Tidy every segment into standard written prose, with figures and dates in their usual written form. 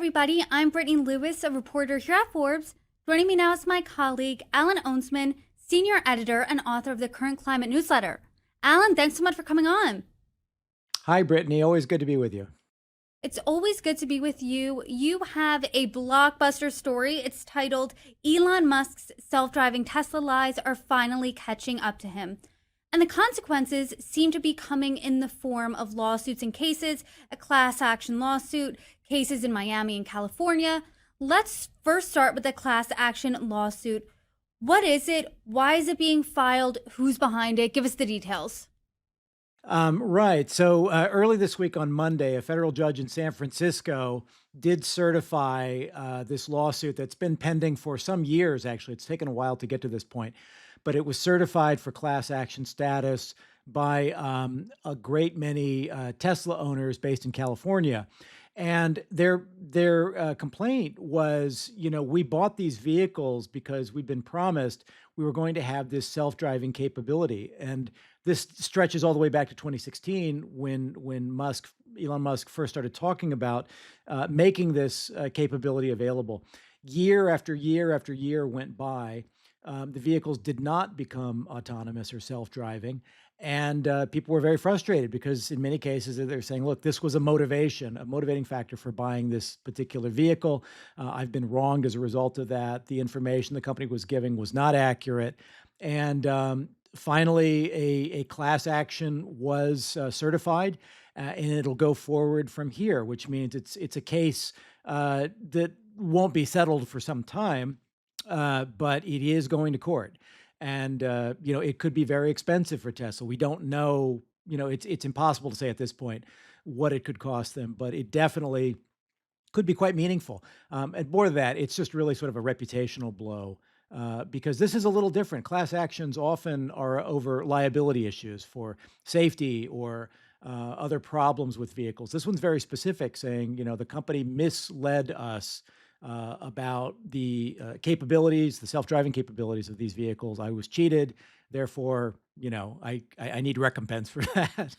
everybody. I'm Brittany Lewis, a reporter here at Forbes. Joining me now is my colleague, Alan Onsman, senior editor and author of the Current Climate newsletter. Alan, thanks so much for coming on. Hi, Brittany. Always good to be with you. It's always good to be with you. You have a blockbuster story. It's titled, Elon Musk's Self-Driving Tesla Lies Are Finally Catching Up to Him. And the consequences seem to be coming in the form of lawsuits and cases, a class action lawsuit, cases in Miami and California. Let's first start with the class action lawsuit. What is it? Why is it being filed? Who's behind it? Give us the details. Right. So early this week on Monday, a federal judge in San Francisco did certify this lawsuit that's been pending for some years, actually. It's taken a while to get to this point, but it was certified for class action status by a great many Tesla owners based in California. And their complaint was, we bought these vehicles because we'd been promised we were going to have this self-driving capability. And this stretches all the way back to 2016 when Elon Musk first started talking about making this capability available. Year after year after year went by. The vehicles did not become autonomous or self-driving. And people were very frustrated because in many cases they're saying, look, this was a motivating factor for buying this particular vehicle. I've been wronged as a result of that. The information the company was giving was not accurate. And finally, a class action was certified, and it'll go forward from here, which means it's a case that won't be settled for some time, but it is going to court. And, it could be very expensive for Tesla. We don't know, it's impossible to say at this point what it could cost them, but it definitely could be quite meaningful. And more than that, it's just really sort of a reputational blow because this is a little different. Class actions often are over liability issues for safety or other problems with vehicles. This one's very specific, saying, the company misled us about the capabilities, the self-driving capabilities of these vehicles. I was cheated. Therefore, I need recompense for that.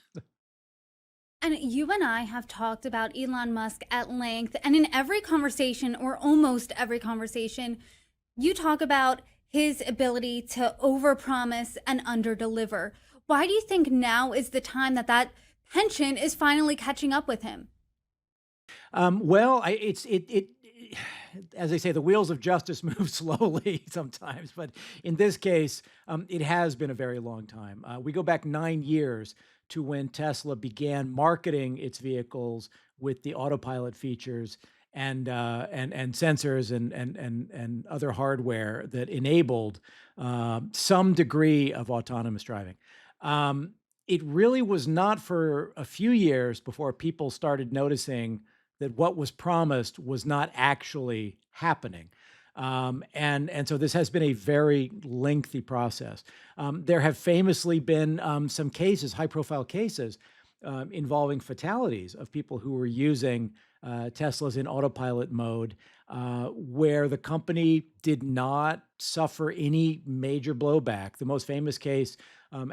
And you and I have talked about Elon Musk at length, and in every conversation, or almost every conversation, you talk about his ability to overpromise and underdeliver. Why do you think now is the time that penchant is finally catching up with him? As they say, the wheels of justice move slowly sometimes, but in this case, it has been a very long time. We go back 9 years to when Tesla began marketing its vehicles with the autopilot features and sensors and other hardware that enabled some degree of autonomous driving. It really was not for a few years before people started noticing that what was promised was not actually happening. And so this has been a very lengthy process. There have famously been some cases, high-profile cases, involving fatalities of people who were using Teslas in autopilot mode, where the company did not suffer any major blowback. The most famous case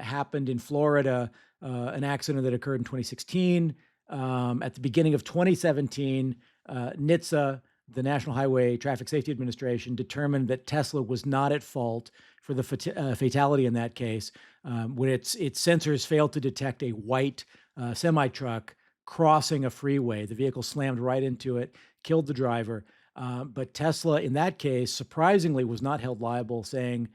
happened in Florida, an accident that occurred in 2016. At the beginning of 2017, NHTSA, the National Highway Traffic Safety Administration, determined that Tesla was not at fault for the fatality in that case, when its sensors failed to detect a white semi-truck crossing a freeway. The vehicle slammed right into it, killed the driver. But Tesla, in that case, surprisingly, was not held liable, saying,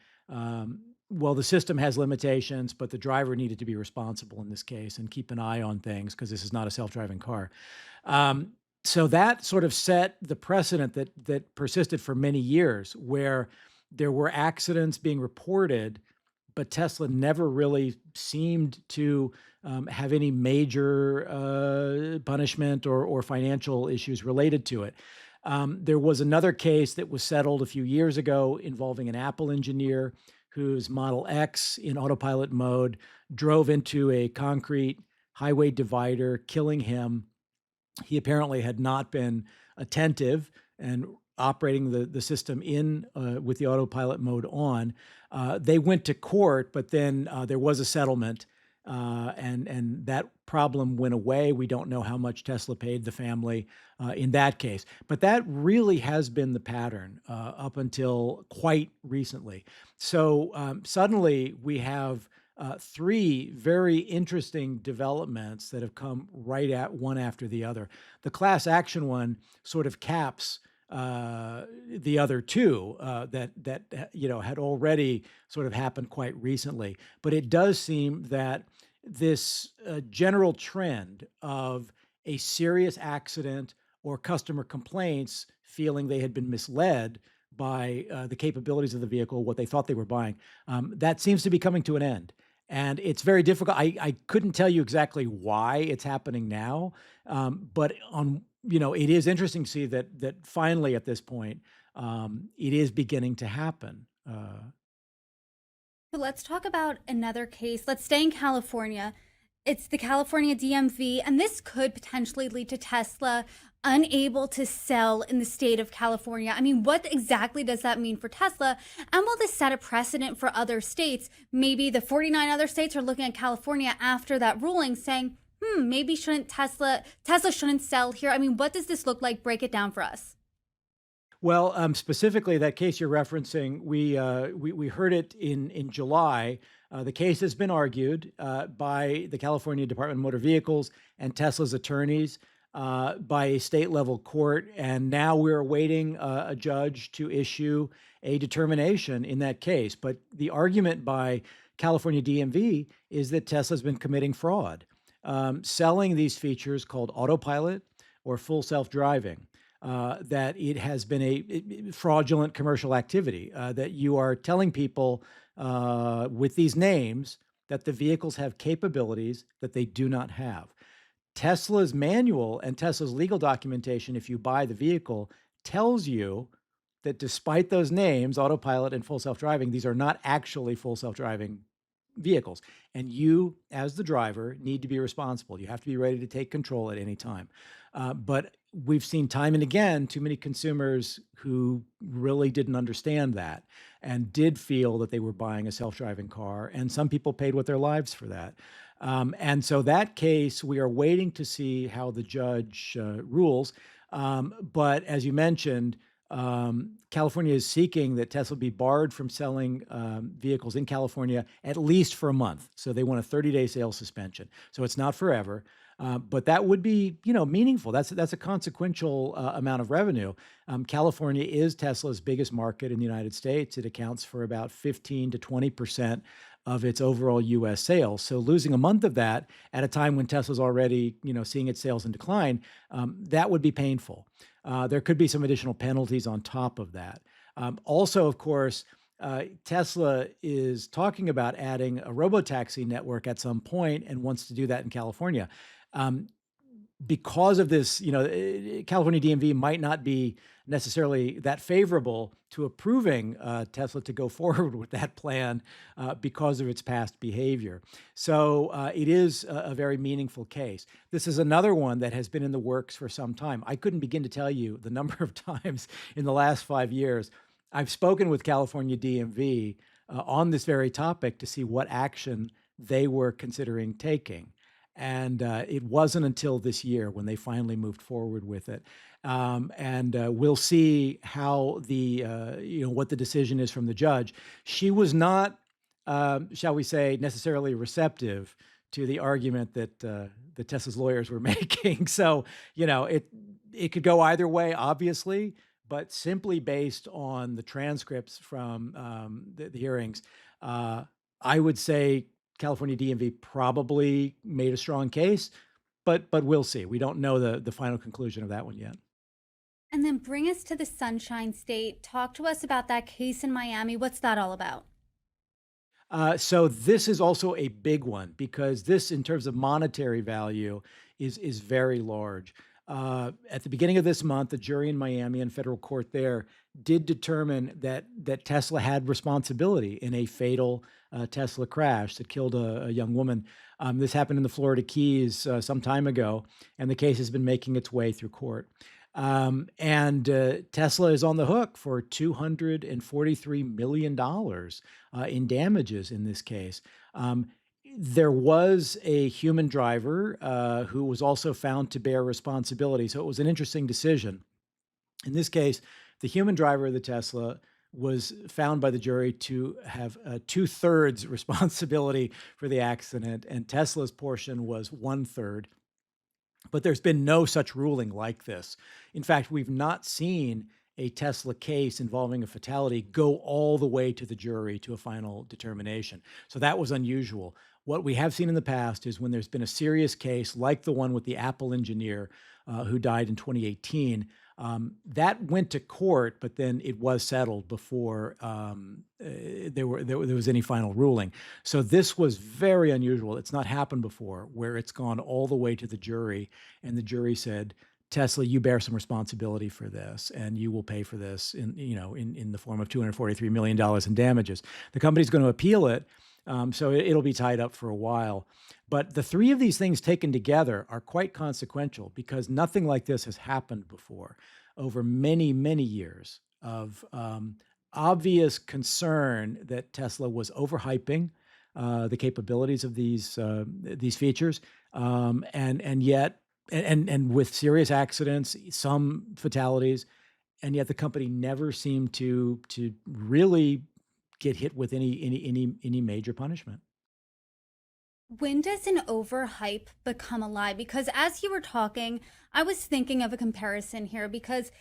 well, the system has limitations, but the driver needed to be responsible in this case and keep an eye on things because this is not a self-driving car. So that sort of set the precedent that persisted for many years, where there were accidents being reported, but Tesla never really seemed to have any major punishment or financial issues related to it. There was another case that was settled a few years ago involving an Apple engineer whose Model X in autopilot mode drove into a concrete highway divider, killing him. He apparently had not been attentive and operating the system with the autopilot mode on. They went to court, but then there was a settlement and that problem went away. We don't know how much Tesla paid the family in that case, but that really has been the pattern up until quite recently. So suddenly we have three very interesting developments that have come right at one after the other. The class action one sort of caps the other two that had already sort of happened quite recently. But it does seem that this general trend of a serious accident or customer complaints feeling they had been misled by the capabilities of the vehicle, what they thought they were buying, that seems to be coming to an end. And it's very difficult. I couldn't tell you exactly why it's happening now, but it is interesting to see that finally at this point, it is beginning to happen. So let's talk about another case. Let's stay in California. It's the California DMV, and this could potentially lead to Tesla unable to sell in the state of California. I mean, what exactly does that mean for Tesla? And will this set a precedent for other states? Maybe the 49 other states are looking at California after that ruling saying, maybe Tesla shouldn't sell here. I mean, what does this look like? Break it down for us. Well, specifically that case you're referencing, we heard it in July. The case has been argued by the California Department of Motor Vehicles and Tesla's attorneys by a state level court, and now we're awaiting a judge to issue a determination in that case. But the argument by California DMV is that Tesla's been committing fraud, selling these features called autopilot or full self-driving. That it has been a fraudulent commercial activity, that you are telling people with these names that the vehicles have capabilities that they do not have. Tesla's manual and Tesla's legal documentation, if you buy the vehicle, tells you that despite those names, autopilot and full self-driving, these are not actually full self-driving vehicles. And you, as the driver, need to be responsible. You have to be ready to take control at any time. But we've seen time and again too many consumers who really didn't understand that and did feel that they were buying a self-driving car. And some people paid with their lives for that. And so that case, we are waiting to see how the judge rules. But as you mentioned, California is seeking that Tesla be barred from selling vehicles in California at least for a month. So they want a 30-day sales suspension. So it's not forever, but that would be, meaningful. That's a consequential amount of revenue. California is Tesla's biggest market in the United States. It accounts for about 15 to 20% of its overall U.S. sales. So losing a month of that at a time when Tesla's already, seeing its sales in decline, that would be painful. There could be some additional penalties on top of that. Also, of course, Tesla is talking about adding a robotaxi network at some point and wants to do that in California. Because of this, California DMV might not be necessarily that favorable to approving Tesla to go forward with that plan because of its past behavior. So it is a very meaningful case. This is another one that has been in the works for some time. I couldn't begin to tell you the number of times in the last 5 years I've spoken with California DMV on this very topic to see what action they were considering taking. And it wasn't until this year when they finally moved forward with it. And we'll see how what the decision is from the judge. She was not, shall we say, necessarily receptive to the argument that the Tesla's lawyers were making. So, it could go either way, obviously, but simply based on the transcripts from the hearings, I would say California DMV probably made a strong case, but we'll see. We don't know the final conclusion of that one yet. And then bring us to the Sunshine State. Talk to us about that case in Miami. What's that all about? So this is also a big one because this, in terms of monetary value, is very large. At the beginning of this month, a jury in Miami and federal court there did determine that Tesla had responsibility in a fatal Tesla crash that killed a young woman. This happened in the Florida Keys some time ago, and the case has been making its way through court. And Tesla is on the hook for $243 million in damages in this case. There was a human driver who was also found to bear responsibility. So it was an interesting decision. In this case, the human driver of the Tesla was found by the jury to have two-thirds responsibility for the accident, and Tesla's portion was one-third. But there's been no such ruling like this. In fact, we've not seen a Tesla case involving a fatality go all the way to the jury to a final determination. So that was unusual. What we have seen in the past is when there's been a serious case, like the one with the Apple engineer who died in 2018, that went to court, but then it was settled before there was any final ruling. So this was very unusual. It's not happened before, where it's gone all the way to the jury, and the jury said, Tesla, you bear some responsibility for this, and you will pay for this in the form of $243 million in damages. The company's going to appeal it, so it'll be tied up for a while. But the three of these things taken together are quite consequential because nothing like this has happened before over many, many years of obvious concern that Tesla was overhyping the capabilities of these features, and yet with serious accidents, some fatalities, and yet the company never seemed to really get hit with any major punishment. When does an overhype become a lie? Because as you were talking, I was thinking of a comparison here because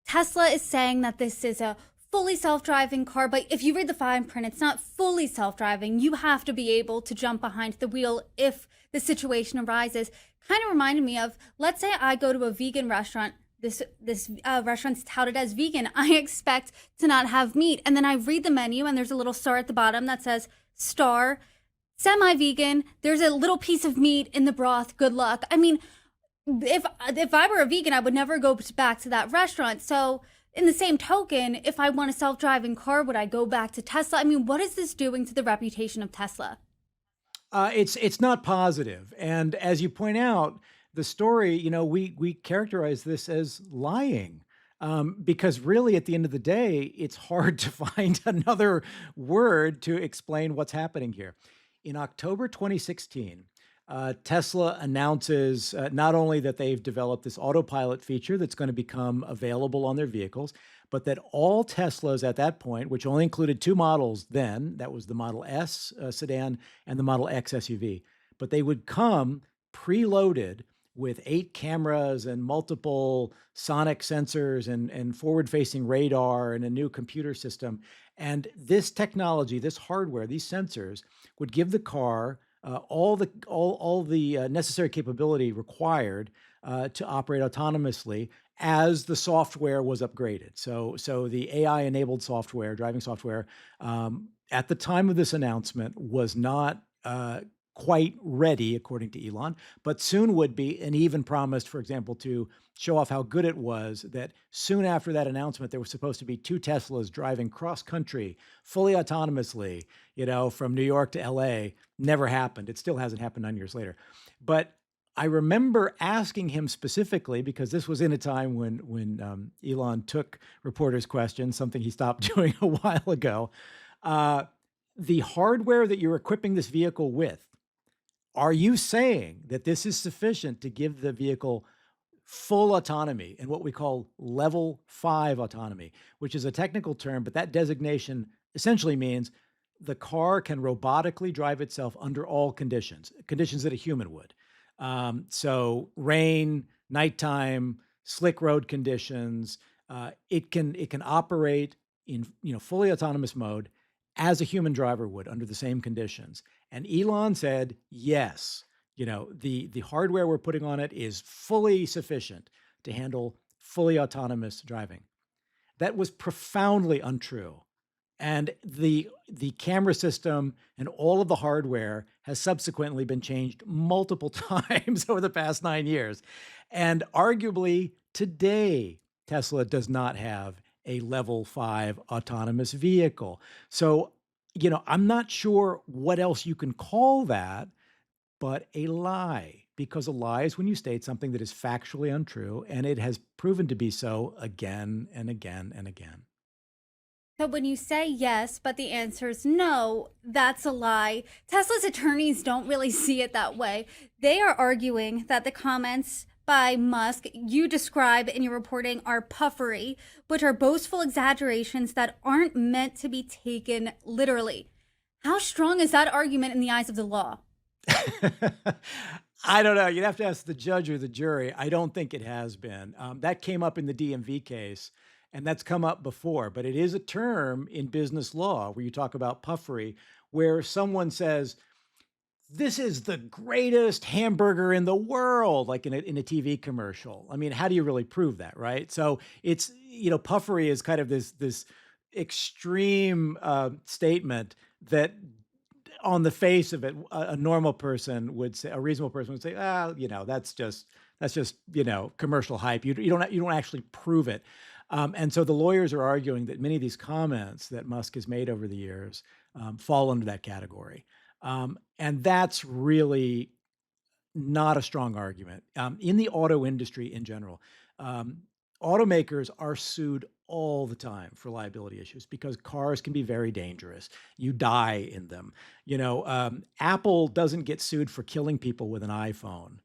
Tesla is saying that this is a fully self-driving car, but if you read the fine print, it's not fully self-driving. You have to be able to jump behind the wheel if the situation arises. Kind of reminded me of, let's say I go to a vegan restaurant. This restaurant's touted as vegan. I expect to not have meat. And then I read the menu and there's a little star at the bottom that says star, semi-vegan. There's a little piece of meat in the broth. Good luck. I mean, if I were a vegan, I would never go back to that restaurant. So in the same token, if I want a self-driving car, would I go back to Tesla? I mean, what is this doing to the reputation of Tesla? It's not positive. And as you point out, the story, we characterize this as lying. Because really, at the end of the day, it's hard to find another word to explain what's happening here. In October 2016, Tesla announces not only that they've developed this autopilot feature that's going to become available on their vehicles, but that all Teslas at that point, which only included two models then, that was the Model S sedan and the Model X SUV, but they would come preloaded with 8 cameras and multiple sonic sensors and forward-facing radar and a new computer system. And this technology, this hardware, these sensors would give the car all the necessary capability required to operate autonomously as the software was upgraded. So the AI-enabled software, driving software, at the time of this announcement was not quite ready, according to Elon, but soon would be, and even promised, for example, to show off how good it was, that soon after that announcement, there were supposed to be 2 Teslas driving cross-country, fully autonomously, from New York to LA. Never happened. It still hasn't happened 9 years later. But I remember asking him specifically, because this was in a time when Elon took reporters' questions, something he stopped doing a while ago. The hardware that you're equipping this vehicle with, are you saying that this is sufficient to give the vehicle full autonomy and what we call level 5 autonomy, which is a technical term, but that designation essentially means the car can robotically drive itself under all conditions that a human would. So rain, nighttime, slick road conditions, it can operate in fully autonomous mode as a human driver would under the same conditions. And Elon said, yes, the hardware we're putting on it is fully sufficient to handle fully autonomous driving. That was profoundly untrue. And the camera system and all of the hardware has subsequently been changed multiple times over the past 9 years. And arguably today, Tesla does not have a level 5 autonomous vehicle. So, I'm not sure what else you can call that but a lie, because a lie is when you state something that is factually untrue, and it has proven to be so again and again and again. So when you say yes, but the answer is no, that's a lie. Tesla's attorneys don't really see it that way. They are arguing that the comments by Musk you describe in your reporting are puffery, which are boastful exaggerations that aren't meant to be taken literally. How strong is that argument in the eyes of the law? I don't know. You'd have to ask the judge or the jury. I don't think it has been. That came up in the DMV case, and that's come up before. But it is a term in business law where you talk about puffery, where someone says, "This is the greatest hamburger in the world," like in a TV commercial. I mean, how do you really prove that, right? So it's puffery is kind of this extreme statement that on the face of it, a normal person would say, a reasonable person would say, that's just commercial hype. You don't actually prove it. And so the lawyers are arguing that many of these comments that Musk has made over the years fall under that category, and that's really not a strong argument. In the auto industry in general, um, automakers are sued all the time for liability issues because cars can be very dangerous. You die in them. Apple doesn't get sued for killing people with an iPhone.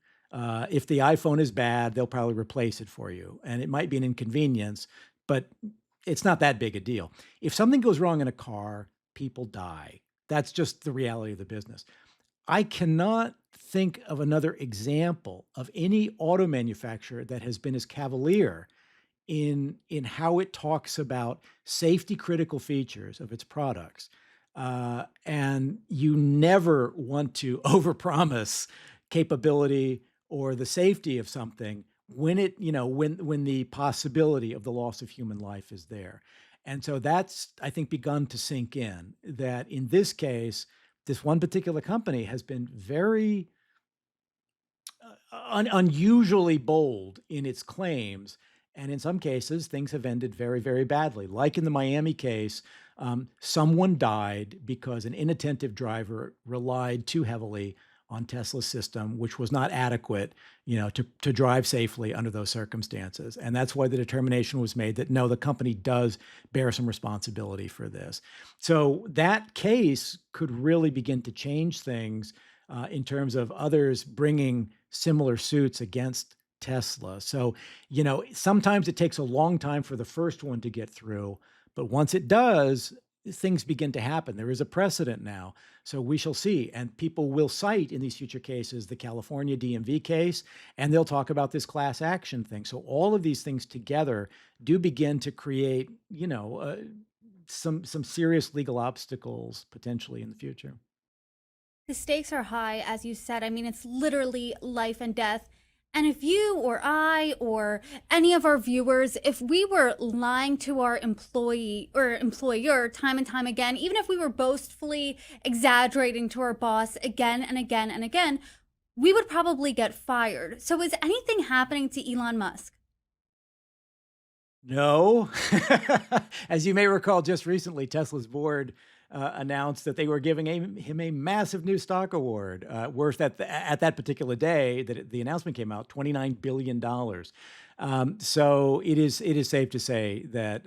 If the iPhone is bad, they'll probably replace it for you. And it might be an inconvenience, but it's not that big a deal. If something goes wrong in a car, people die. That's just the reality of the business. I cannot think of another example of any auto manufacturer that has been as cavalier in how it talks about safety critical features of its products. And you never want to overpromise capability or the safety of something when when the possibility of the loss of human life is there. And so that's, I think, begun to sink in that in this case, this one particular company has been very unusually bold in its claims. And in some cases, things have ended very, very badly. Like in the Miami case, someone died because an inattentive driver relied too heavily on Tesla's system, which was not adequate, to drive safely under those circumstances. And that's why the determination was made that no, the company does bear some responsibility for this. So that case could really begin to change things in terms of others bringing similar suits against Tesla. So, sometimes it takes a long time for the first one to get through, but once it does, things begin to happen. There is a precedent now. So we shall see. And people will cite in these future cases the California DMV case, and they'll talk about this class action thing. So all of these things together do begin to create, some serious legal obstacles potentially in the future. The stakes are high, as you said. I mean, it's literally life and death. And if you or I or any of our viewers, if we were lying to our employee or employer time and time again, even if we were boastfully exaggerating to our boss again and again and again, we would probably get fired. So is anything happening to Elon Musk? No. As you may recall, just recently, Tesla's board announced that they were giving him a massive new stock award worth at that particular day that the announcement came out, $29 billion. So it is safe to say that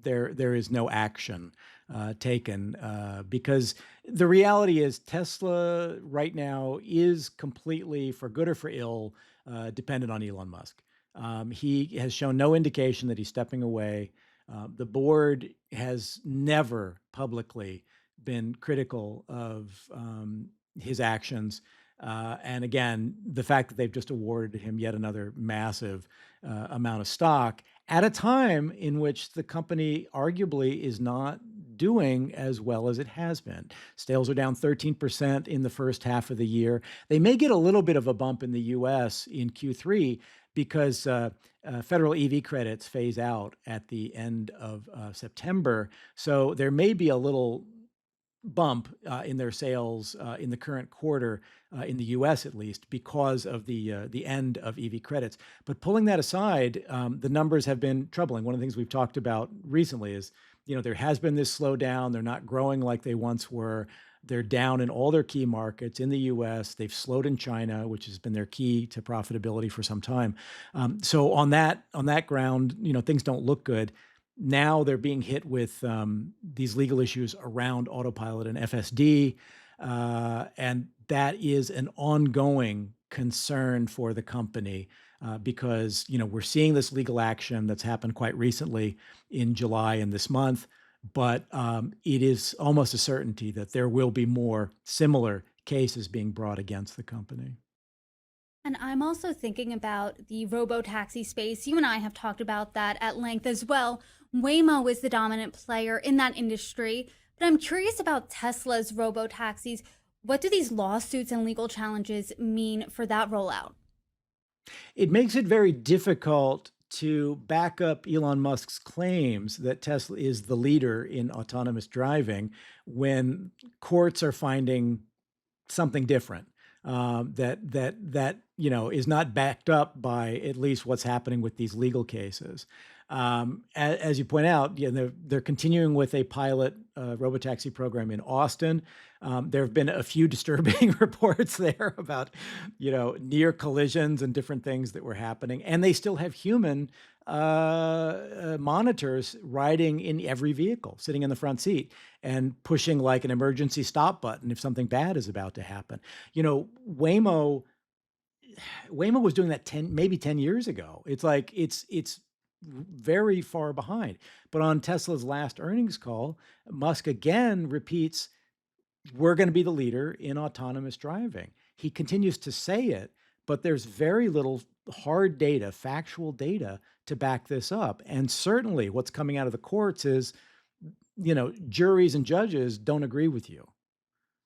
there is no action taken because the reality is Tesla right now is completely, for good or for ill, dependent on Elon Musk. He has shown no indication that he's stepping away. The board has never publicly been critical of his actions. And again, the fact that they've just awarded him yet another massive amount of stock at a time in which the company arguably is not doing as well as it has been. Sales are down 13% in the first half of the year. They may get a little bit of a bump in the US in Q3 because federal EV credits phase out at the end of September. So there may be a little bump in their sales in the current quarter, in the U.S. at least, because of the end of EV credits. But pulling that aside, the numbers have been troubling. One of the things we've talked about recently is, there has been this slowdown. They're not growing like they once were. They're down in all their key markets in the U.S. They've slowed in China, which has been their key to profitability for some time. So on that ground, things don't look good. Now they're being hit with these legal issues around autopilot and FSD, and that is an ongoing concern for the company because we're seeing this legal action that's happened quite recently in July and this month, but it is almost a certainty that there will be more similar cases being brought against the company. And I'm also thinking about the robotaxi space. You and I have talked about that at length as well. Waymo is the dominant player in that industry, but I'm curious about Tesla's robotaxis. What do these lawsuits and legal challenges mean for that rollout? It makes it very difficult to back up Elon Musk's claims that Tesla is the leader in autonomous driving when courts are finding something different that is not backed up by at least what's happening with these legal cases. As you point out, they're continuing with a pilot robotaxi program in Austin. There have been a few disturbing reports there about, near collisions and different things that were happening, and they still have human monitors riding in every vehicle, sitting in the front seat and pushing like an emergency stop button if something bad is about to happen. Waymo was doing that maybe 10 years ago. It's like it's very far behind. But on Tesla's last earnings call, Musk again repeats, we're going to be the leader in autonomous driving. He continues to say it, but there's very little hard data, factual data to back this up. And certainly what's coming out of the courts is, juries and judges don't agree with you.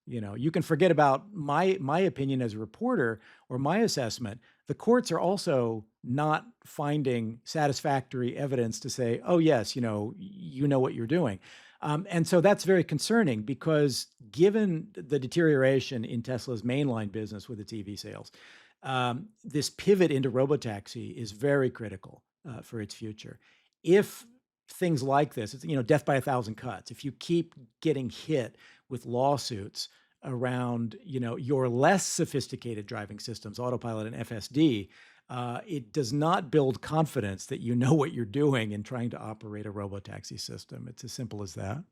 You can forget about my opinion as a reporter or my assessment. The courts are also not finding satisfactory evidence to say, oh yes, you know what you're doing. And so that's very concerning because given the deterioration in Tesla's mainline business with its EV sales, this pivot into robotaxi is very critical for its future. If things like this, it's, death by a thousand cuts. If you keep getting hit with lawsuits around, your less sophisticated driving systems, autopilot and FSD, it does not build confidence that you know what you're doing in trying to operate a robotaxi system. It's as simple as that.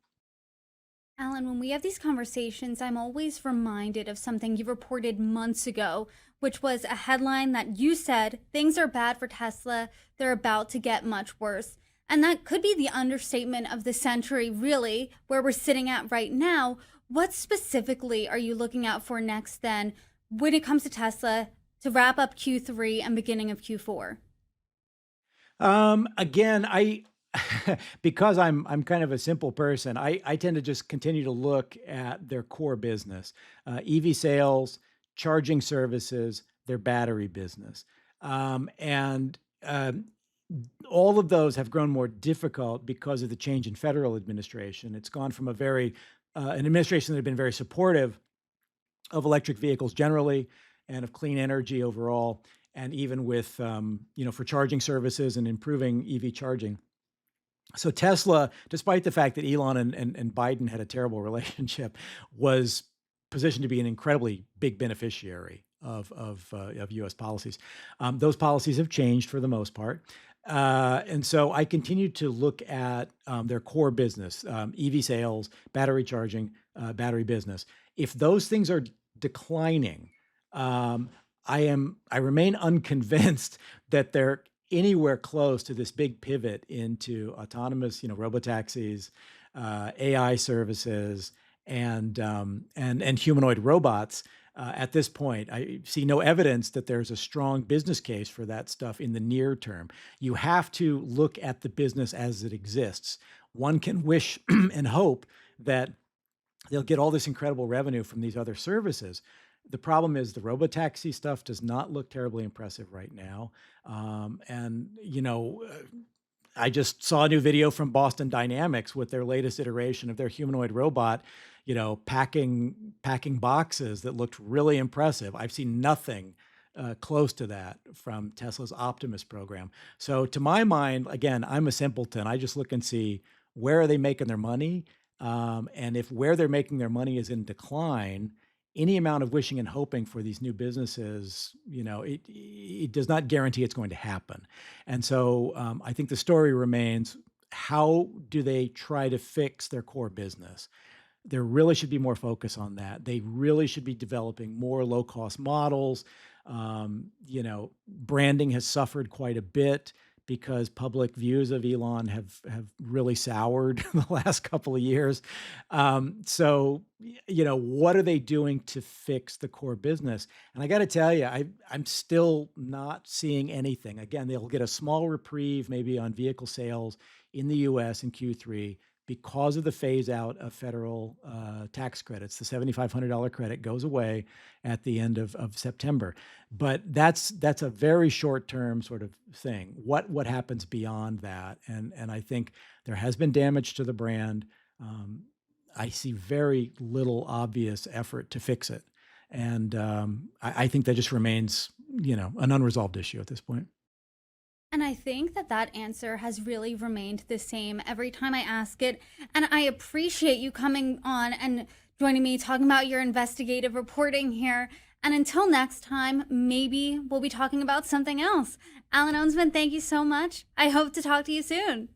Alan, when we have these conversations, I'm always reminded of something you reported months ago, which was a headline that you said things are bad for Tesla, they're about to get much worse. And that could be the understatement of the century, really, where we're sitting at right now. What specifically are you looking out for next then when it comes to Tesla to wrap up Q3 and beginning of Q4? Again, because I'm kind of a simple person, I tend to just continue to look at their core business, EV sales, charging services, their battery business. And all of those have grown more difficult because of the change in federal administration. It's gone from an administration that had been very supportive of electric vehicles generally and of clean energy overall, and even with, for charging services and improving EV charging. So Tesla, despite the fact that Elon and Biden had a terrible relationship, was positioned to be an incredibly big beneficiary of U.S. policies. Those policies have changed for the most part. And so I continue to look at their core business, EV sales, battery charging, battery business. If those things are declining, I remain unconvinced that they're anywhere close to this big pivot into autonomous, robotaxis, AI services, and humanoid robots. At this point, I see no evidence that there's a strong business case for that stuff in the near term. You have to look at the business as it exists. One can wish and hope that they'll get all this incredible revenue from these other services. The problem is the robotaxi stuff does not look terribly impressive right now. I just saw a new video from Boston Dynamics with their latest iteration of their humanoid robot, packing boxes that looked really impressive. I've seen nothing close to that from Tesla's Optimus program. So to my mind, again, I'm a simpleton. I just look and see where are they making their money, and if where they're making their money is in decline, any amount of wishing and hoping for these new businesses, it does not guarantee it's going to happen. And so I think the story remains, how do they try to fix their core business? There really should be more focus on that. They really should be developing more low cost models. Branding has suffered quite a bit because public views of Elon have really soured the last couple of years. What are they doing to fix the core business? And I got to tell you, I'm still not seeing anything. Again, they'll get a small reprieve maybe on vehicle sales in the U.S. in Q3 because of the phase out of federal tax credits. The $7,500 credit goes away at the end of September. But that's a very short term sort of thing. What happens beyond that? And I think there has been damage to the brand. I see very little obvious effort to fix it. And I think that just remains, an unresolved issue at this point. And I think that answer has really remained the same every time I ask it. And I appreciate you coming on and joining me, talking about your investigative reporting here. And until next time, maybe we'll be talking about something else. Alan Owensman, thank you so much. I hope to talk to you soon.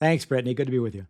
Thanks, Brittany. Good to be with you.